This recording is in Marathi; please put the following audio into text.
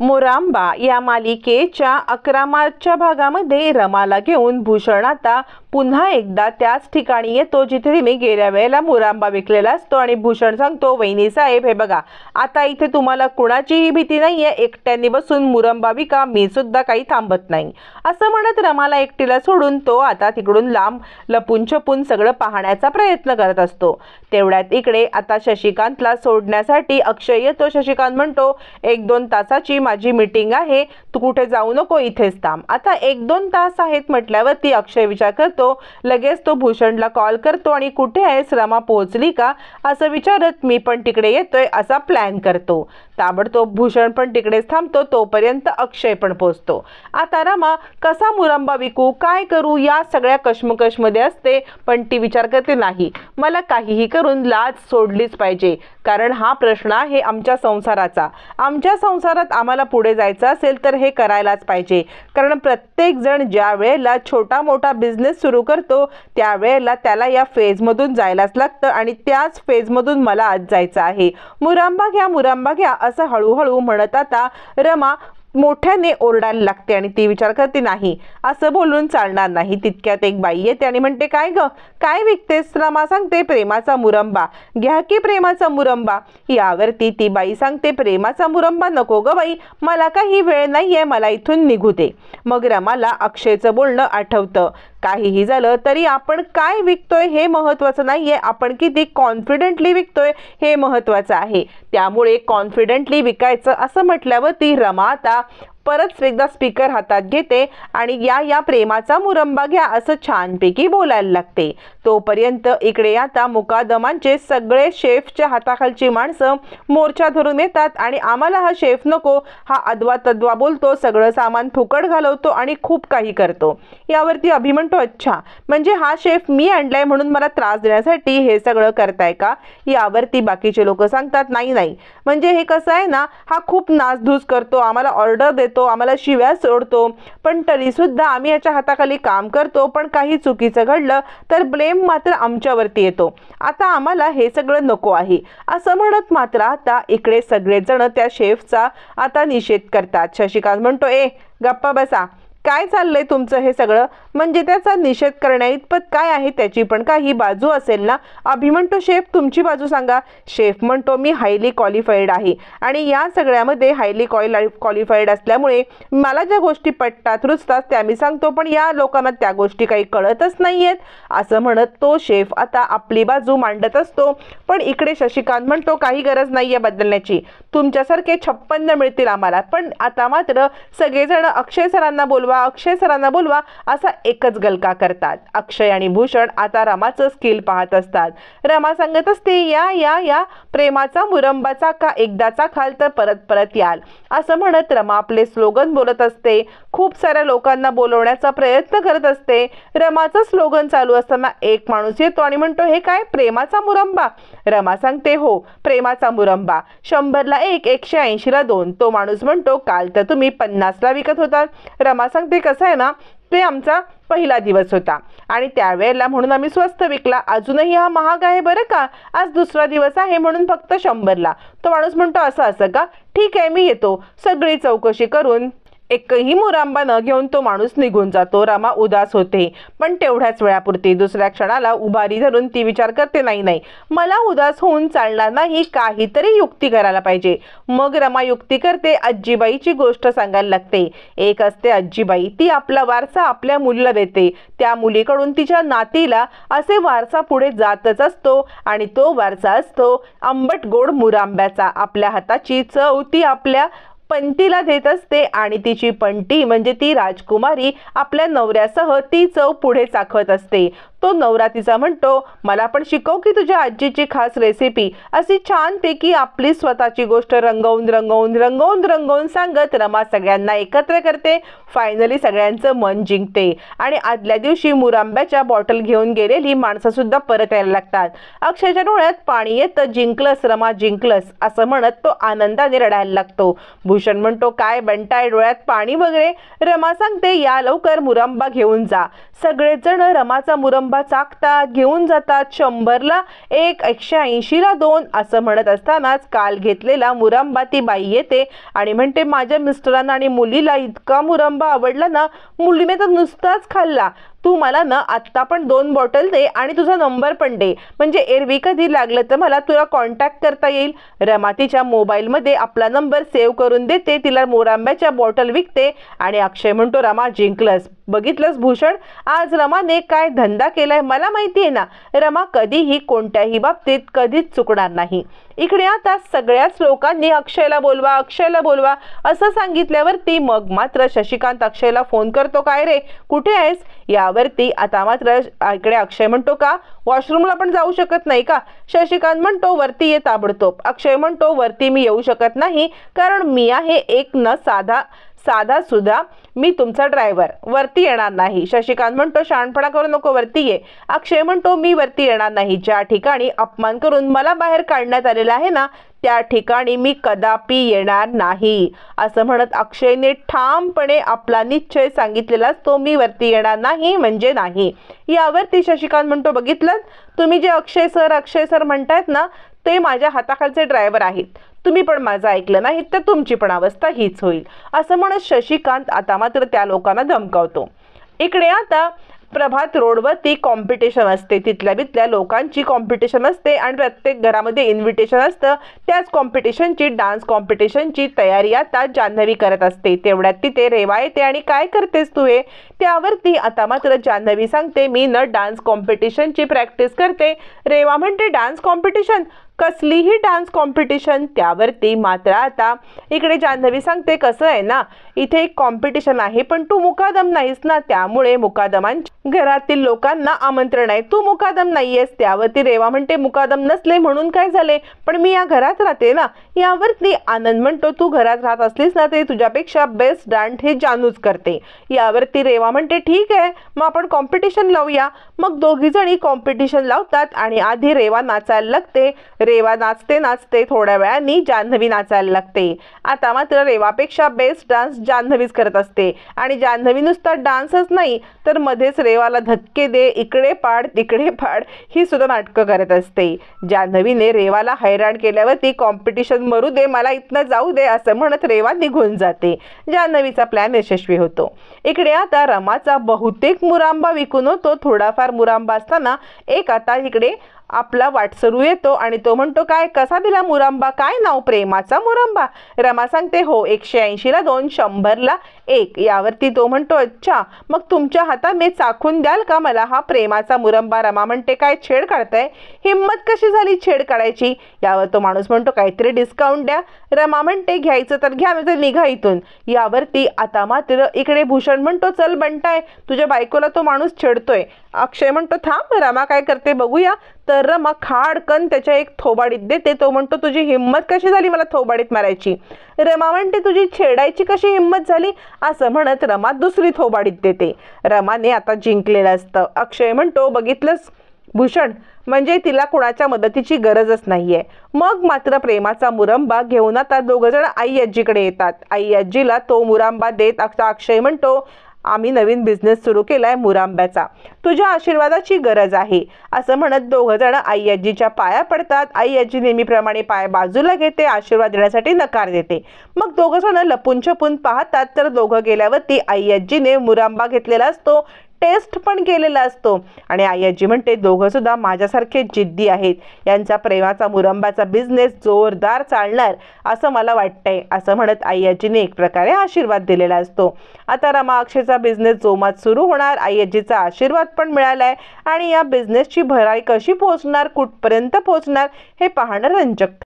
मोरांबा या मालिकेच्या 11 भागामध्ये रमाला घेऊन भूषण आता पुन्हा एकदा त्याच ठिकाणी येतो जिथे तिने गेल्या वेळेला मोरांबा विकलेला असतो आणि भूषण सांगतो, वहिनी साहेब हे बघा, आता इथे तुम्हाला कुणाचीही भीती नाहीये, एकट्याने बसून मोरांबा विका, मी सुद्धा काही थांबत नाही असं म्हणत रमाला एकटीला सोडून तो आता तिकडून लांब लपून छपून सगळं पाहण्याचा प्रयत्न करत असतो। तेवढ्यात इकडे आता शशिकांतला सोडण्यासाठी अक्षय येतो। शशिकांत म्हणतो, 1-2 तासाची माझी मीटिंग आहे, तू कुठे जाऊ नको, इथेच थांब। आता 1-2 तास आहेत म्हटल्यावरती अक्षय विचार करतो, लगेच तो भूषणला कॉल करतो आणि कुठे आहेस, रमा पोहोचली का असं विचारत मी पण तिकडे येतोय असा प्लॅन करतो। ताबडतोब भूषण पण तिकडेच थांबतो, तोपर्यंत अक्षय पण पोहोचतो। आता रमा कसा मुरंबा विकू, काय करू या सगळ्या कश्मकशमध्ये असते, पण ती विचार करते नाही, मला काहीही करून लाज सोडलीच पाहिजे, कारण हा प्रश्न आहे आमच्या संसाराचा। आमच्या संसारात आम्हाला पुढे जायचं असेल तर हे करायलाच पाहिजे, कारण प्रत्येक जण ज्या वेळेला छोटा मोठा बिझनेस सुरू करतो त्यावेळेला त्याला या फेजमधून जायलाच लागतं आणि त्याच फेजमधून मला आज जायचं आहे। मुरंबा घ्या असं हळूहळू म्हणत आता रमा मोठ्याने ओरडायला लागते आणि ती विचार करते, नाही असं बोलून चालणार नाही। तितक्यात एक बाई येते आणि म्हणते, काय ग, काय विकतेस? रमा सांगते, प्रेमाचा मुरंबा, घ्या की प्रेमाचा मुरंबा। यावरती ती बाई सांगते, प्रेमाचा मुरंबा नको ग बाई, मला काही वेळ नाहीये, मला इथून निघू दे। मग रमाला अक्षयचं बोलणं आठवतं, काहीही झालं तरी आपण काय विकतोय हे महत्त्वाचं नाहीये, आपण किती कॉन्फिडेंटली विकतोय हे महत्त्वाचं आहे। त्यामुळे कॉन्फिडेंटली विकायचं असं म्हटल्यावरती रमा आता परत एकदा स्पीकर हातात घेते आणि या प्रेमाचा मुरंबा घ्या असं छानपैकी बोलायला लागते। तोपर्यंत इकडे आता मुकादमांचे सगळे शेफच्या हाताखालची माणसं मोर्चा धरून येतात आणि आम्हाला हा शेफ नको, हा अद्वा तद्वा बोलतो, सगळं सामान फुकट घालवतो आणि खूप काही करतो। यावरती अभि म्हणतो, अच्छा म्हणजे हा शेफ मी आणलाय म्हणून मला त्रास देण्यासाठी हे सगळं करताय का? यावरती बाकीचे लोक सांगतात, नाही नाही, म्हणजे हे कसं आहे ना, हा खूप नासधूस करतो, आम्हाला ऑर्डर देतो, आम्हाला शिव्या सोडतो, पण तरी सुद्धा आम्ही याच्या हाताखाली काम करतो, पण काही चुकीचं घडलं तर ब्लेम मात्र आमच्यावरती येतो, आता आम्हाला हे सगळं नको आहे असं म्हणत मात्र आता इकडे सगळेजण त्या शेफचा आता निषेध करतात। शशिकांत म्हणतो, गप्पा बसा, काय चाललंय तुमचं हे सगळं, म्हणजे त्याचा निषेध करण्याइतपत काय आहे, त्याची पण काही बाजू असेल ना। अभि म्हणतो, शेफ तुमची बाजू सांगा। शेफ म्हणतो, मी हायली क्वालिफाईड आहे आणि या सगळ्यामध्ये हायली क्वालिफाईड असल्यामुळे मला ज्या गोष्टी पटतात रुचतात त्या मी सांगतो, पण या लोकांना त्या गोष्टी काही कळतच नाहीयेत असं म्हणत तो शेफ आता आपली बाजू मांडत असतो। पण इकडे शशिकांत म्हणतो, काही गरज नाहीये बदलण्याची, तुमच्यासारखे 56 मिळतील आम्हाला, पण आता मात्र सगळेजण अक्षय सरांना बोलवा असा एकच गलका करतात। अक्षय आणि भूषण आता रमाचं स्किल पाहत असतात। रमा सांगत असते, या प्रेमाचा मुरंबाचा का एकदाचा खाल तर परत परत याल असं म्हणत रमा आपले स्लोगन बोलत असते, खूप साऱ्या लोकांना बोलवण्याचा प्रयत्न करत असते। रमाचं स्लोगन चालू असताना एक माणूस येतो आणि म्हणतो, हे काय प्रेमाचा मुरंबा? रमा सांगते, हो प्रेमाचा मुरंबा, 100ला 1, 180ला 2। तो माणूस म्हणतो, काल तर तुम्ही 50ला विकत होतात। रमा सांगते, कसं आहे ना, ते आमचा पहिला दिवस होता आणि त्यावेळेला म्हणून आम्ही स्वस्त विकला, अजूनही हा महाग आहे बरं का, आज दुसरा दिवस आहे म्हणून फक्त 100ला। तो माणूस म्हणतो, असं का, ठीक आहे मी येतो। सगळी चौकशी करून एकही मुरंबा न घेऊन तो माणूस निघून जातो। रमा उदास होते, पण तेवढ्याच वेळापुरती। दुसऱ्या क्षणाला उभारी धरून ती विचार करते, नाही मला उदास होऊन चालणार नाही, काहीतरी युक्ती करायला पाहिजे। मग रमा युक्ती करते, आजीबाईची गोष्ट सांगायला लागते। एक असते आजीबाई, ती आपला वारसा आपल्या मुलीला देते, त्या मुलीकडून तिच्या नातीला असे वारसा पुढे जातच असतो आणि तो वारसा असतो आंबट गोड मुरंब्याचा। आपल्या हाताची चव ती आपल्या पंतीला देत असते आणि तिची पंटी म्हणजे ती राजकुमारी आपल्या नवऱ्यासह ती चव पुढे चाखत असते। तो नवरा तिचा म्हणतो, मला पण शिकव की तुझ्या आजीची खास रेसिपी। अशी छानपैकी आपली स्वतःची गोष्ट रंगवून सांगत रमा सगळ्यांना एकत्र करते। फायनली सगळ्यांचं मन जिंकते आणि आदल्या दिवशी मुरंब्याच्या बॉटल घेऊन गेलेली माणसं सुद्धा परत यायला लागतात। अक्षयच्या डोळ्यात पाणी येतं, जिंकलंस रमा जिंकलंस असं म्हणत तो आनंदाने रडायला लागतो। भूषण म्हणतो, काय बंटाय, डोळ्यात पाणी वगैरे? रमा सांगते, या लवकर मुरंबा घेऊन जा। सगळेजण रमाचा मुरंबा मुरांबा चाकतात, घेऊन जातात. 100ला 1, 180ला 2 असं म्हणत असतानाच काल घेतलेला मुरांबा ती बाई येते आणि म्हणते, माझ्या मिस्टरांना आणि मुलीला इतका मुरांबा आवडला ना, मुलीने तर नुसताच खाल्ला. तू मला ना आत्ता पण 2 बॉटल दे आणि तुझा नंबर पण दे, म्हणजे एरवी कधी लागलं तर मला तुला कॉन्टॅक्ट करता येईल. रमा तिच्या मोबाईलमध्ये आपला नंबर सेव्ह करून देते, तिला मुरांब्याच्या बॉटल विकते आणि अक्षय म्हणतो, रमा जिंकलंस. बघितलंस भूषण, आज रमाने काय धंदा केलाय. मला माहिती आहे ना, रमा कधीही कोणत्याही बाबतीत कधीच चुकणार नाही. इकडे आता सगळ्याच लोकांनी अक्षयला बोलवा, अक्षयला बोलवा असं सांगितल्यावरती मग मात्र शशिकांत अक्षयला फोन करतो, काय रे कुठे आहेस. यावरती आता मात्र इकडे अक्षय म्हणतो, का वॉशरूमला पण जाऊ शकत नाही का. शशिकांत म्हणतो, वरती ये ताबडतोब. अक्षय म्हणतो, वरती मी येऊ शकत नाही, कारण मी आहे एक न साधा सुद्धा मी तुमचा ड्रायव्हर, वरती येणार नाही. शशिकांत म्हणतो, शहाणपणा करू नको, वरती ये. अक्षय म्हणतो, मी वरती येणार नाही. ज्या ठिकाणी अपमान करून मला बाहेर काढण्यात आलेला आहे ना, त्या ठिकाणी मी कदापि येणार नाही असं म्हणत अक्षयने ठामपणे आपला निश्चय सांगितलेला तो, मी वरती येणार नाही म्हणजे नाही. यावरती शशिकांत म्हणतो, बघितलं तुम्ही जे अक्षय सर म्हणतायत ना, ते माझ्या हाताखालचे ड्रायव्हर आहेत. तुम्ही पण माझं ऐकलं नाही तर तुमची पण अवस्था हीच होईल असं म्हणत शशिकांत आता मात्र त्या लोकांना धमकावतो. इकडे आता प्रभात रोडवरती कॉम्पिटिशन असते, तिथल्या लोकांची कॉम्पिटिशन असते आणि प्रत्येक घरामध्ये इन्व्हिटेशन असतं. त्याच कॉम्पिटिशनची, डान्स कॉम्पिटिशनची तयारी आता जान्हवी करत असते. तेवढ्यात तिथे रेवा येते आणि काय करतेस तू हे. त्यावरती आता मात्र जान्हवी सांगते, मी न डान्स कॉम्पिटिशनची प्रॅक्टिस करते. रेवा म्हणते, डान्स कॉम्पिटिशन, कसलीही डान्स कॉम्पिटिशन. त्यावरती मात्र आता इकडे जान्हवी सांगते, कसं आहे ना, इथे एक कॉम्पिटिशन आहे पण तू मुकादम नाहीस ना, त्यामुळे मुकादमांच्या घरातील लोकांना आमंत्रण आहे, तू मुकादम नाहीयेस. त्यावरती रेवा म्हणते, मुकादम नसले म्हणून काय झाले, पण मी या घरात राहते ना. यावरती आनंद म्हणतो, तू घरात राहत असलीस ना तरी तुझ्यापेक्षा बेस्ट डान्स हे जानूच करते. यावरती रेवा म्हणते, ठीक आहे मग आपण कॉम्पिटिशन लावूया. मग दोघी जणी कॉम्पिटिशन लावतात आणि आधी रेवा नाचायला लागते. रेवा नाचते थोड्या वेळाने जान्हवी नाचायला लागते. आता मात्र रेवापेक्षा बेस्ट डान्स जान्हवीच करत असते आणि जान्हवी नुसता डान्सच नाही तर मध्येच रेवाला धक्के दे, इकडे पाड तिकडे पाड ही सुद्धा नाटकं करत असते. जान्हवीने रेवाला हैराण केल्यावरती कॉम्पिटिशन मरू दे, मला इथनं जाऊ दे असं म्हणत रेवा निघून जाते. जान्हवीचा प्लॅन यशस्वी होतो. इकडे आता रमाचा बहुतेक मुरांबा विकून होतो. थोडाफार मुरांबा असताना एक आता इकडे आपला वाटसरू येतो आणि तो म्हणतो, काय कसा दिला मुरांबा, काय नाव, प्रेमाचा मुरांबा. रमा सांगते, हो 180ला 2, 100ला 1. यावरती तो म्हणतो, अच्छा मग तुमच्या हाताने चाखून द्याल का मला हा प्रेमाचा मुरंबा. रमा म्हणते, काय छेड काढताय, हिम्मत कशी झाली छेड काढायची. यावर तो माणूस म्हणतो, काहीतरी डिस्काउंट द्या. रमा म्हणते, घ्यायचं तर घ्या नाही तर निघा इथून. यावरती आता मात्र इकडे भूषण म्हणतो, चल बंटाय तुझ्या बायकोला तो माणूस छेडतोय. अक्षय म्हणतो, थांब रमा काय करते बघूया. तर रमा खाडकन त्याच्या एक थोबाडीत देते. तो म्हणतो, तुझी हिम्मत कशी झाली मला थोबाडीत मारायची. रमा म्हणते, तुझी छेडायची कशी हिम्मत झाली असं म्हणत रमा दुसरी थोबाडीत देते. रमाने आता जिंकलेलं असतं. अक्षय म्हणतो, बघितलंस भूषण, म्हणजे तिला कुणाच्या मदतीची गरजच नाहीये. मग मात्र प्रेमाचा मुरंबा घेऊन आता दोघं जण आई आजीकडे येतात. आई आजीला तो मुरांबा देत अक्षय म्हणतो, आम्ही नवीन बिझनेस सुरू केलाय मुरांब्याचा, तुझ्या आशीर्वादाची गरज आहे असं म्हणत दोघं जण आई आजीच्या पाया पडतात. आई आजी नेहमीप्रमाणे पाय बाजूला घेते, आशीर्वाद देण्यासाठी नकार देते. मग दोघं जण लपून छपून पाहतात तर दोघं गेल्यावरती आई आजीने मुरांबा घेतलेला असतो, टेस्ट पण केलेला असतो आणि आई आजी म्हणते, दोघं सुद्धा माझ्यासारखे जिद्दी आहेत, यांचा प्रेमाचा मुरंबाचा बिझनेस जोरदार चालणार असं मला वाटतंय असं म्हणत आई आजीने एक प्रकारे आशीर्वाद दिलेला असतो. आता रमा अक्षयचा बिझनेस जोमात सुरू होणार. आई आजीचा आशीर्वाद पण मिळालाय आणि या बिझनेसची भराई कशी पोहोचणार, कुठपर्यंत पोहोचणार हे पाहणं रंजक